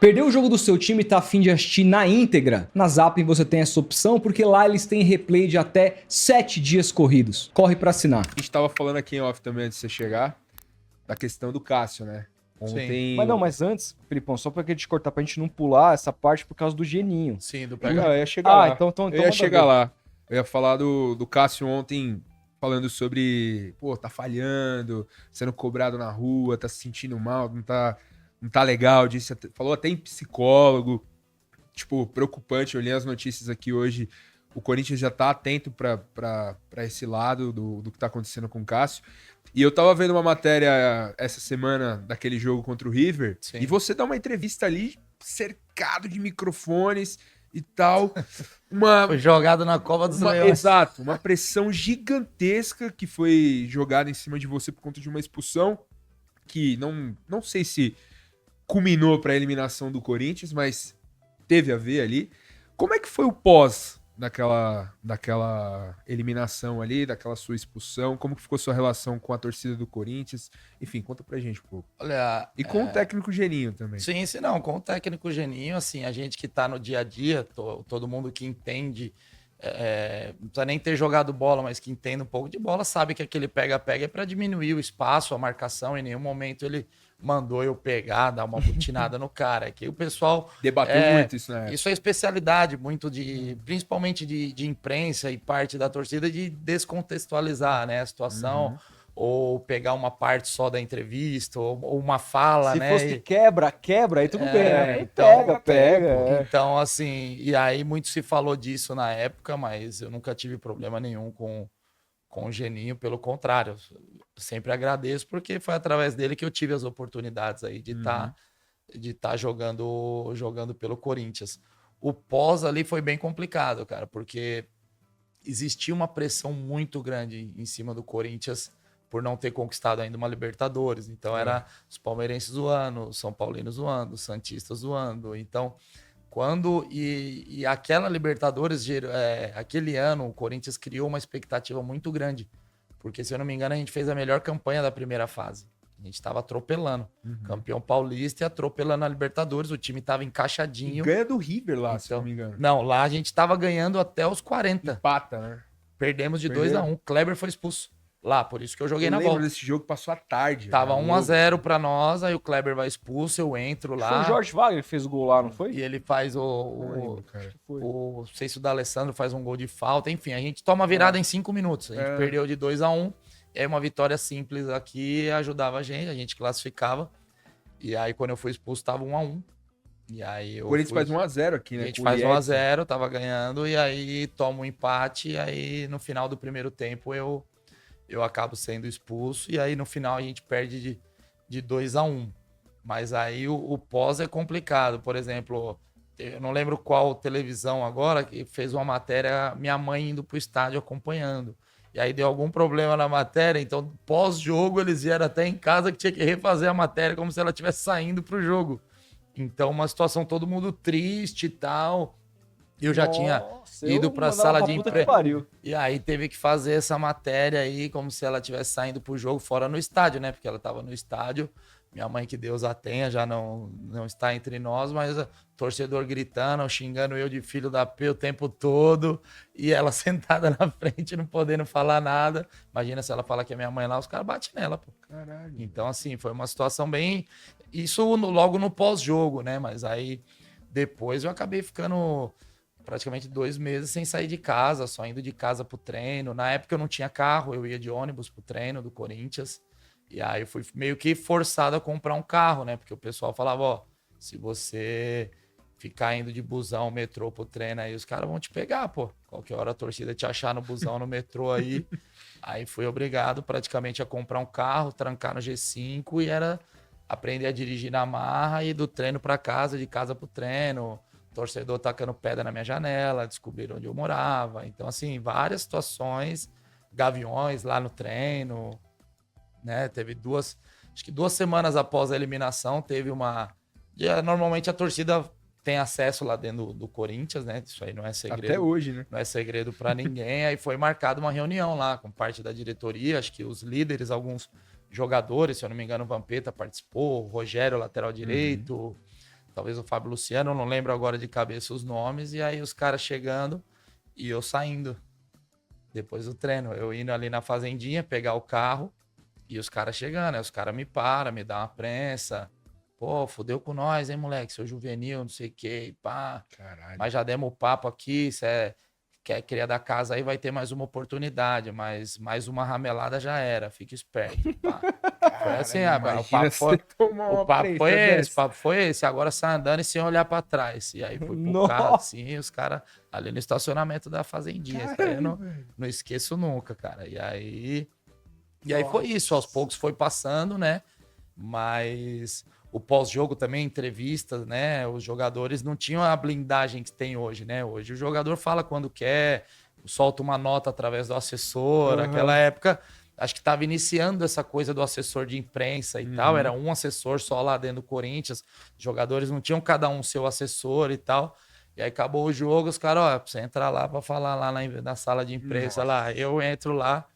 Perdeu o jogo do seu time e tá a fim de assistir na íntegra? Na Zapping você tem essa opção porque lá eles têm replay de até 7 dias corridos. Corre pra assinar. A gente tava falando aqui em off também antes de você chegar, da questão do Cássio, né? Ontem... Mas antes, Felipão, só pra te cortar, pra gente não pular essa parte por causa do Geninho. Sim, do Não, pega. eu ia chegar lá. Então eu ia manda chegar ver. lá. Eu ia falar do Cássio ontem, falando sobre, pô, tá falhando, sendo cobrado na rua, tá se sentindo mal, não tá legal, falou até em psicólogo. Tipo, preocupante. Eu li as notícias aqui hoje. O Corinthians já tá atento pra esse lado do que tá acontecendo com o Cássio. E eu tava vendo uma matéria essa semana daquele jogo contra o River. Sim. E você dá uma entrevista ali, cercado de microfones e tal. Foi jogado na cova dos leões. Exato. Uma pressão gigantesca que foi jogada em cima de você por conta de uma expulsão que não sei se culminou pra eliminação do Corinthians, mas teve a ver ali. Como é que foi o pós daquela eliminação ali, daquela sua expulsão? Como que ficou sua relação com a torcida do Corinthians? Enfim, conta pra gente um pouco. Olha, E com o técnico Geninho também. Sim, não, com o técnico Geninho, assim, a gente que tá no dia a dia, todo mundo que entende, não precisa nem ter jogado bola, mas que entende um pouco de bola, sabe que aquele pega-pega é para diminuir o espaço, a marcação, em nenhum momento ele mandou eu pegar, dar uma butinada no cara. Que o pessoal Debateu muito isso, né? Isso é especialidade muito principalmente de imprensa e parte da torcida de descontextualizar, né, a situação, ou pegar uma parte só da entrevista, ou uma fala, Se né? fosse quebra, aí tudo bem, né? Então, Pega. Então, assim, e aí muito se falou disso na época, mas eu nunca tive problema nenhum com o Geninho, pelo contrário, eu sempre agradeço, porque foi através dele que eu tive as oportunidades aí de estar jogando pelo Corinthians. O pós ali foi bem complicado, cara, porque existia uma pressão muito grande em cima do Corinthians por não ter conquistado ainda uma Libertadores. Então era os palmeirenses zoando, os São Paulinos zoando, os santistas zoando. Então, e aquela Libertadores, aquele ano, o Corinthians criou uma expectativa muito grande. Porque, se eu não me engano, a gente fez a melhor campanha da primeira fase. A gente estava atropelando. Campeão paulista e atropelando a Libertadores. O time estava encaixadinho. E ganha do River lá, se eu não me engano. Não, lá a gente estava ganhando até os 40. Empata, né? Perdemos de 2-1. Kleber foi expulso. Lá, por isso que eu joguei na volta. Eu lembro desse jogo, passou à tarde. Tava 1-0 pra nós, aí o Kleber vai expulso, eu entro lá. Foi o Jorge Wagner que fez o gol lá, não foi? E ele faz não sei se o D'Alessandro faz um gol de falta. Enfim, a gente toma virada em 5 minutos. A gente perdeu de 2-1. E aí uma vitória simples aqui ajudava a gente classificava. E aí quando eu fui expulso, tava 1-1. E aí o Corinthians faz 1-0 aqui, né? A gente faz 1-0, tava ganhando, e aí toma um empate, e aí no final do primeiro tempo eu acabo sendo expulso, e aí no final a gente perde de 2-1. Mas aí o pós é complicado. Por exemplo, eu não lembro qual televisão agora, que fez uma matéria, minha mãe indo pro estádio acompanhando. E aí deu algum problema na matéria, então pós-jogo eles vieram até em casa que tinha que refazer a matéria como se ela estivesse saindo pro jogo. Então uma situação todo mundo triste e tal. Eu já tinha ido para a sala de imprensa. E aí teve que fazer essa matéria aí como se ela estivesse saindo pro jogo fora no estádio, né? Porque ela estava no estádio. Minha mãe, que Deus a tenha, já não está entre nós, mas torcedor gritando, xingando eu de filho da P o tempo todo, e ela sentada na frente, não podendo falar nada. Imagina se ela fala que é minha mãe lá, os caras batem nela, pô. Caralho. Então, assim, foi uma situação bem... Isso logo no pós-jogo, né? Mas aí, depois eu acabei ficando praticamente 2 meses sem sair de casa, só indo de casa pro treino. Na época eu não tinha carro, eu ia de ônibus pro treino do Corinthians. E aí eu fui meio que forçado a comprar um carro, né? Porque o pessoal falava, ó, se você ficar indo de busão, metrô pro treino aí, os caras vão te pegar, pô. Qualquer hora a torcida te achar no busão, no metrô aí. Aí fui obrigado praticamente a comprar um carro, trancar no G5 e era aprender a dirigir na marra e do treino para casa, de casa pro treino. Torcedor tacando pedra na minha janela, descobriram onde eu morava. Então, assim, várias situações, gaviões lá no treino, né? Teve acho que 2 semanas após a eliminação, teve uma... Normalmente a torcida tem acesso lá dentro do Corinthians, né? Isso aí não é segredo. Até hoje, né? Não é segredo para ninguém. Aí foi marcada uma reunião lá com parte da diretoria, acho que os líderes, alguns jogadores, se eu não me engano, o Vampeta participou, o Rogério, lateral direito, talvez o Fábio Luciano, eu não lembro agora de cabeça os nomes, e aí os caras chegando e eu saindo depois do treino. Eu indo ali na fazendinha, pegar o carro e os caras chegando. Aí os caras me param, me dão uma prensa. Pô, fudeu com nós, hein, moleque? Seu juvenil, não sei o que, pá. Caralho. Mas já demos o papo aqui, você quer cria da casa aí, vai ter mais uma oportunidade, mas mais uma ramelada já era, fica esperto. Pá. Foi assim, o papo foi, o papo foi esse, agora sai andando e sem olhar pra trás. E aí foi pro cara assim, os caras ali no estacionamento da fazendinha. Isso aí eu não esqueço nunca, cara. E aí foi isso, aos poucos foi passando, né? Mas o pós-jogo também, entrevistas, né? Os jogadores não tinham a blindagem que tem hoje, né? Hoje o jogador fala quando quer, solta uma nota através do assessor. Naquela época, acho que estava iniciando essa coisa do assessor de imprensa e tal. Era um assessor só lá dentro do Corinthians. Os jogadores não tinham cada um seu assessor e tal. E aí acabou o jogo, os caras, ó, pra você entrar lá pra falar lá na sala de imprensa lá. Eu entro lá,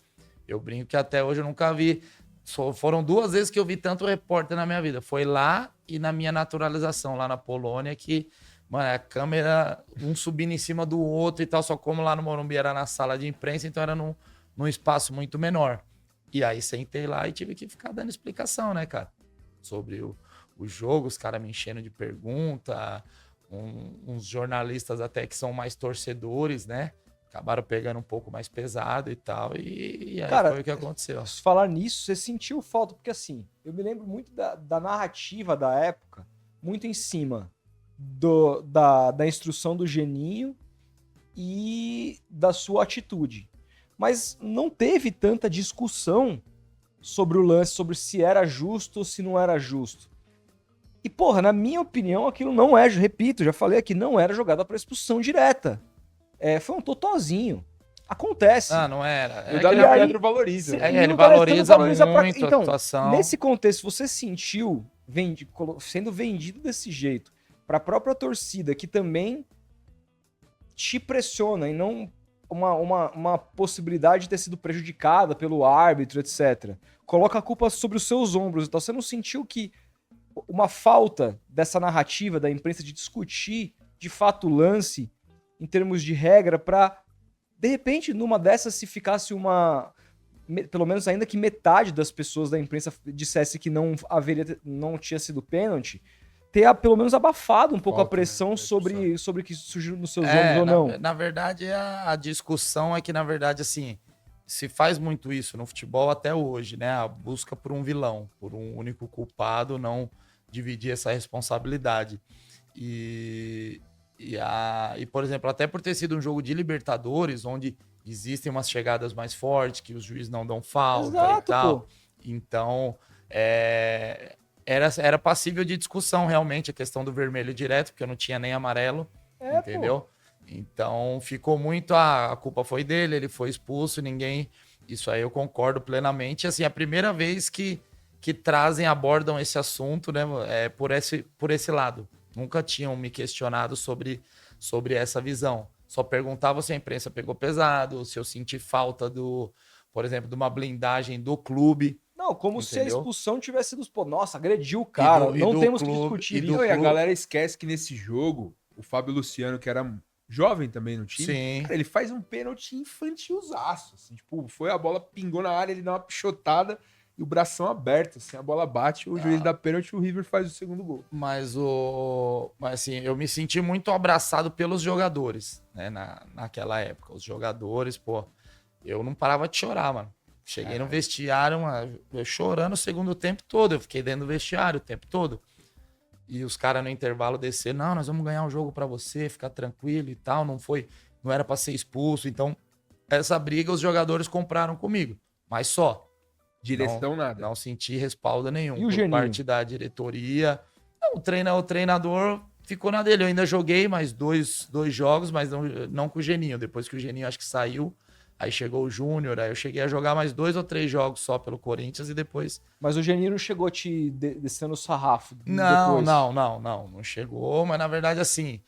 eu brinco que até hoje eu nunca vi. Foram 2 vezes que eu vi tanto repórter na minha vida. Foi lá e na minha naturalização, lá na Polônia, que, mano, a câmera, um subindo em cima do outro e tal. Só como lá no Morumbi era na sala de imprensa, então era num espaço muito menor. E aí sentei lá e tive que ficar dando explicação, né, cara? Sobre o jogo, os caras me enchendo de pergunta, uns jornalistas até que são mais torcedores, né? Acabaram pegando um pouco mais pesado e tal, e aí cara, foi o que aconteceu. Falar nisso, você sentiu falta, porque assim, eu me lembro muito da narrativa da época, muito em cima da instrução do Geninho e da sua atitude. Mas não teve tanta discussão sobre o lance, sobre se era justo ou se não era justo. E, porra, na minha opinião, aquilo não é, repito, já falei aqui, não era jogada para expulsão direta. Foi um totozinho. Acontece. Não era. O Dario Pedro valoriza. Ele valoriza muito então, a situação. Nesse contexto, você sentiu sendo vendido desse jeito para a própria torcida, que também te pressiona e não uma possibilidade de ter sido prejudicada pelo árbitro, etc. Coloca a culpa sobre os seus ombros. Então, você não sentiu que uma falta dessa narrativa da imprensa de discutir de fato o lance em termos de regra para, de repente, numa dessas, se ficasse pelo menos ainda que metade das pessoas da imprensa dissesse que não tinha sido pênalti, ter pelo menos abafado um pouco a pressão, né, sobre o que surgiu nos seus ombros ou não. Na verdade, a discussão é que, na verdade, assim, se faz muito isso no futebol até hoje, né? A busca por um vilão, por um único culpado, não dividir essa responsabilidade. E, por exemplo, até por ter sido um jogo de Libertadores, onde existem umas chegadas mais fortes, que os juízes não dão falta. Exato, e tal. Pô. Então, era passível de discussão, realmente, a questão do vermelho direto, porque eu não tinha nem amarelo, entendeu? Pô. Então, ficou muito, a culpa foi dele, ele foi expulso, ninguém... Isso aí eu concordo plenamente. Assim, a primeira vez que abordam esse assunto, né, por esse lado. Nunca tinham me questionado sobre essa visão. Só perguntavam se a imprensa pegou pesado, se eu senti falta por exemplo, de uma blindagem do clube. Não, como entendeu? Se a expulsão tivesse sido... Pô, nossa, agrediu o cara, não temos que discutir isso. E a galera esquece que nesse jogo, o Fábio Luciano, que era jovem também no time, cara, ele faz um pênalti infantilzaço. Assim, tipo, a bola pingou na área, ele dá uma pichotada... E o bração aberto, assim, a bola bate, o juiz dá pênalti e o River faz o segundo gol. Mas assim, eu me senti muito abraçado pelos jogadores, né, naquela época. Os jogadores, pô, eu não parava de chorar, mano. Cheguei no vestiário, eu chorando o segundo tempo todo. Eu fiquei dentro do vestiário o tempo todo. E os caras no intervalo desceram, não, nós vamos ganhar o jogo pra você, ficar tranquilo e tal. Não era pra ser expulso. Então, essa briga os jogadores compraram comigo. Mas só. Direção nada. Não senti respaldo nenhum. E o Geninho? Por parte da diretoria. O treinador ficou na dele. Eu ainda joguei mais dois jogos, mas não com o Geninho. Depois que o Geninho acho que saiu, aí chegou o Júnior, aí eu cheguei a jogar mais 2 ou 3 jogos só pelo Corinthians e depois... Mas o Geninho não chegou te descendo o sarrafo? Não chegou, mas na verdade assim,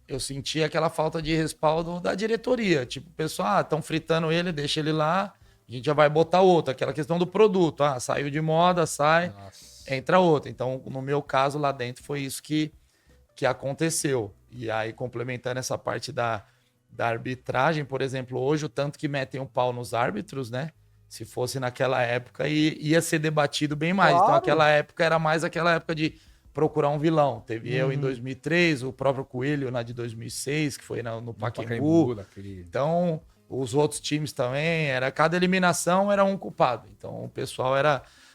eu senti aquela falta de respaldo da diretoria. Tipo, o pessoal, estão fritando ele, deixa ele lá, a gente já vai botar outro. Aquela questão do produto, saiu de moda, sai. Nossa. entra outra. Então, no meu caso, lá dentro, foi isso que aconteceu. E aí, complementando essa parte da arbitragem, por exemplo, hoje, o tanto que metem um pau nos árbitros, né? Se fosse naquela época, ia ser debatido bem mais. Claro. Então, aquela época era mais aquela época de procurar um vilão. Teve eu em 2003, o próprio Coelho na de 2006, que foi no Pacaembu. Então, os outros times também, cada eliminação era um culpado. Então, o pessoal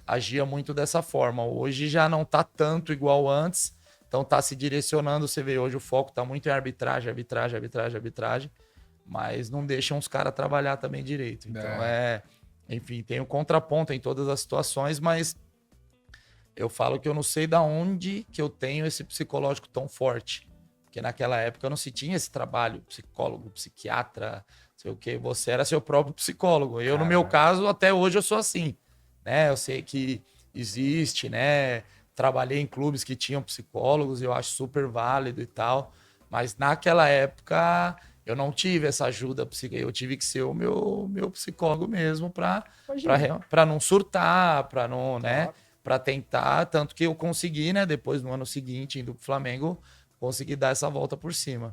agia muito dessa forma. Hoje já não tá tanto igual antes. Então, tá se direcionando. Você vê, hoje o foco tá muito em arbitragem. Mas não deixam os caras trabalhar também direito. Então, enfim, tem o contraponto em todas as situações, mas eu falo que eu não sei da onde que eu tenho esse psicológico tão forte. Porque naquela época não se tinha esse trabalho, psicólogo, psiquiatra, sei o quê. Você era seu próprio psicólogo. Eu, no meu caso, até hoje eu sou assim, né? Eu sei que existe, né? Trabalhei em clubes que tinham psicólogos, eu acho super válido e tal. Mas naquela época eu não tive essa ajuda psicológica. Eu tive que ser o meu psicólogo mesmo para não surtar, para não, né? Para tentar, tanto que eu consegui, né? Depois no ano seguinte, indo pro Flamengo, consegui dar essa volta por cima.